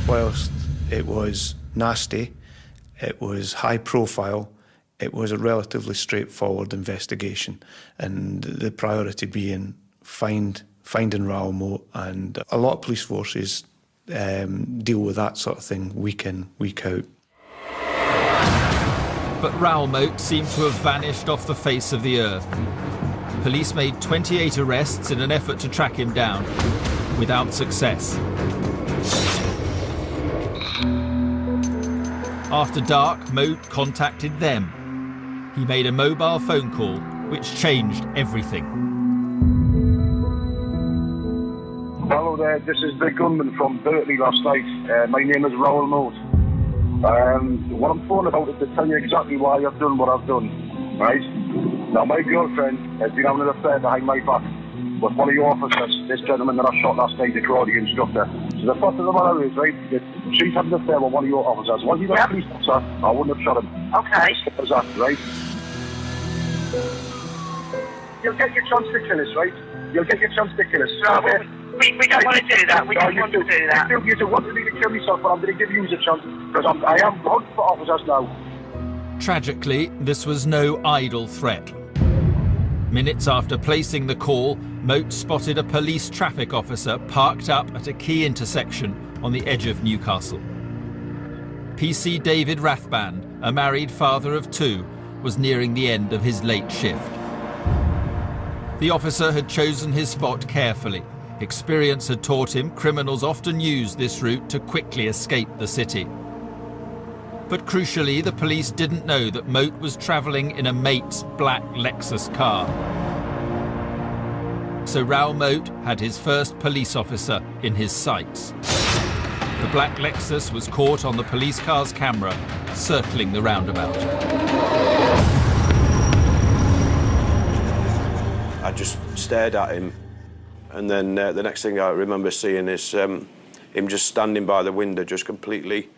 Whilst it was nasty, it was high profile, it was a relatively straightforward investigation, and the priority being finding Raoul Moat, and a lot of police forces deal with that sort of thing week in, week out. But Raoul Moat seemed to have vanished off the face of the earth. Police made 28 arrests in an effort to track him down, without success. After dark, Moat contacted them. He made a mobile phone call, which changed everything. Hello there, this is the gunman from Berkeley last night. My name is Raoul Moat. What I'm phoning about is to tell you exactly why I've done what I've done, right? Now, my girlfriend has been having an affair behind my back with one of your officers, this gentleman that I shot last night, the karate instructor. So the fact of the matter is, right, that she's having an affair with one of your officers. Was he not a police officer, I wouldn't have shot him. Okay. Is that right? You'll get your chance to kill us, right? You'll get your chance to kill us. No, we don't want to do that. We don't want to do that. You do want me to kill myself, but I'm going to give you a chance, because I am hunting for officers now. Tragically, this was no idle threat. Minutes after placing the call, Moat spotted a police traffic officer parked up at a key intersection on the edge of Newcastle. PC David Rathband, a married father of two, was nearing the end of his late shift. The officer had chosen his spot carefully. Experience had taught him criminals often use this route to quickly escape the city. But crucially, the police didn't know that Moat was travelling in a mate's black Lexus car. So Raoul Moat had his first police officer in his sights. The black Lexus was caught on the police car's camera, circling the roundabout. I just stared at him, and then the next thing I remember seeing is him just standing by the window, just completely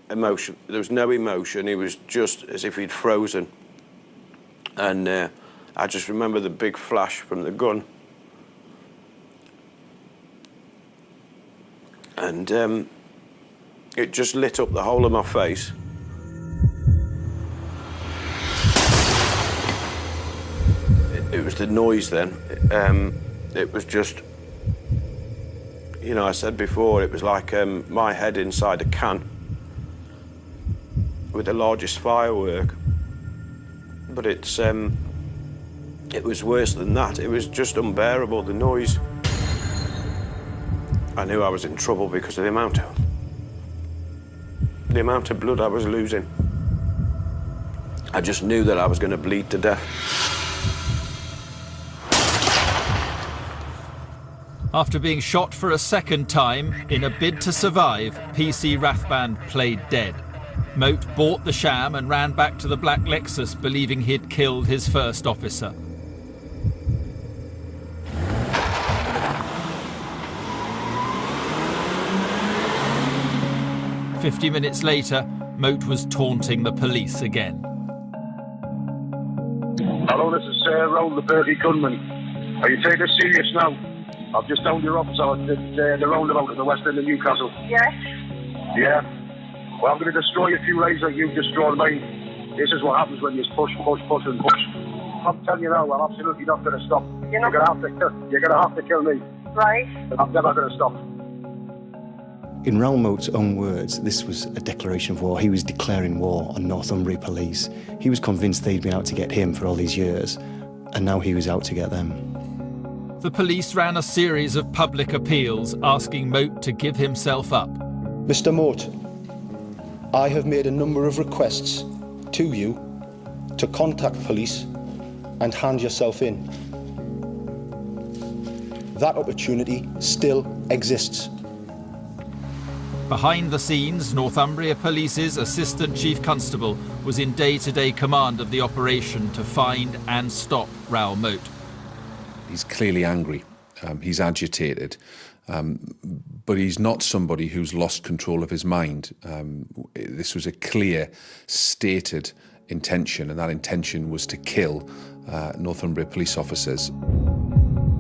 emotion. There was no emotion. He was just as if he'd frozen. And I just remember the big flash from the gun. And it just lit up the whole of my face. It was the noise then. It was just, you know, I said before, it was like my head inside a can with the largest firework. But it was worse than that. It was just unbearable, the noise. I knew I was in trouble because of the amount of blood I was losing. I just knew that I was going to bleed to death. After being shot for a second time, in a bid to survive, PC Rathband played dead. Moat bought the sham and ran back to the black Lexus, believing he'd killed his first officer. "50 minutes later, Moat was taunting the police again. Hello, this is Raoul, the Berkeley gunman. Are you taking this serious now? I've just downed your officer at the roundabout at the west end of Newcastle. Yes? Yeah. Well, I'm going to destroy a few lives like you've destroyed mine. This is what happens when you push, and push. I'm telling you now, I'm absolutely not going to stop. You're going to have to kill me. Right. I'm never going to stop. In Raoul Moat's own words, this was a declaration of war. He was declaring war on Northumbria police. He was convinced they'd been out to get him for all these years, and now he was out to get them. The police ran a series of public appeals asking Moat to give himself up. Mr. Moat, I have made a number of requests to you to contact police and hand yourself in. That opportunity still exists. Behind the scenes, Northumbria Police's Assistant Chief Constable was in day-to-day command of the operation to find and stop Raoul Moat. He's clearly angry, he's agitated, but he's not somebody who's lost control of his mind. This was a clear, stated intention, and that intention was to kill Northumbria police officers.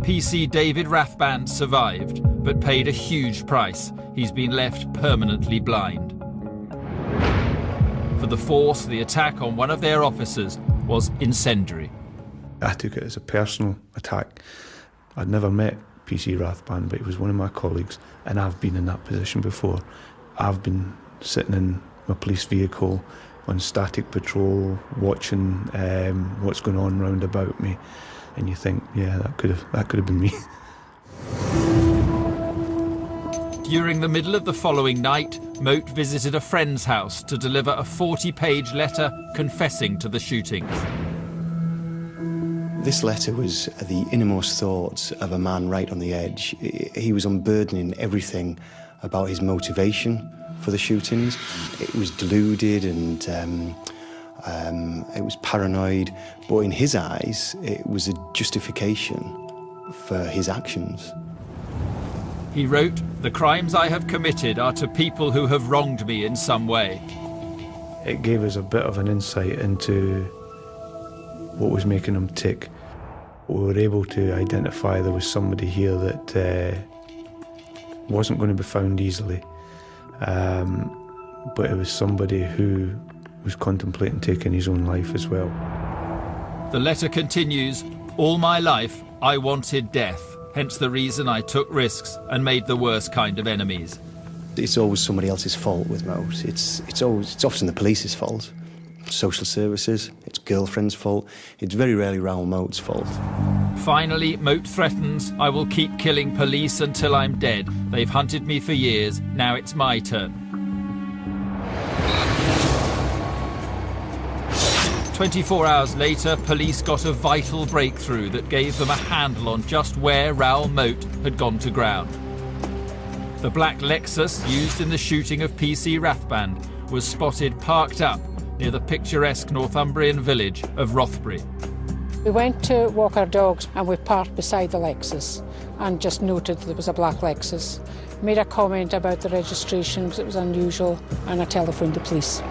PC David Rathband survived, but paid a huge price. He's been left permanently blind. For the force, the attack on one of their officers was incendiary. I took it as a personal attack. I'd never met PC Rathband, but he was one of my colleagues, and I've been in that position before. I've been sitting in my police vehicle on static patrol, watching what's going on round about me, and you think, yeah, that could have been me. During the middle of the following night, Moat visited a friend's house to deliver a 40-page letter confessing to the shootings. This letter was the innermost thoughts of a man right on the edge. He was unburdening everything about his motivation for the shootings. It was deluded and it was paranoid, but in his eyes, it was a justification for his actions. He wrote, "The crimes I have committed are to people who have wronged me in some way." It gave us a bit of an insight into what was making him tick. We were able to identify there was somebody here that wasn't going to be found easily, but it was somebody who was contemplating taking his own life as well. The letter continues, "All my life I wanted death, hence the reason I took risks and made the worst kind of enemies." It's always somebody else's fault with Moat. It's often the police's fault. Social services, it's girlfriend's fault. It's very rarely Raoul Moat's fault. Finally, Moat threatens, "I will keep killing police until I'm dead. They've hunted me for years. Now it's my turn." 24 hours later, police got a vital breakthrough that gave them a handle on just where Raoul Moat had gone to ground. The black Lexus used in the shooting of PC Rathband was spotted parked up near the picturesque Northumbrian village of Rothbury. We went to walk our dogs and we parked beside the Lexus and just noted there was a black Lexus. Made a comment about the registration because it was unusual, and I telephoned the police.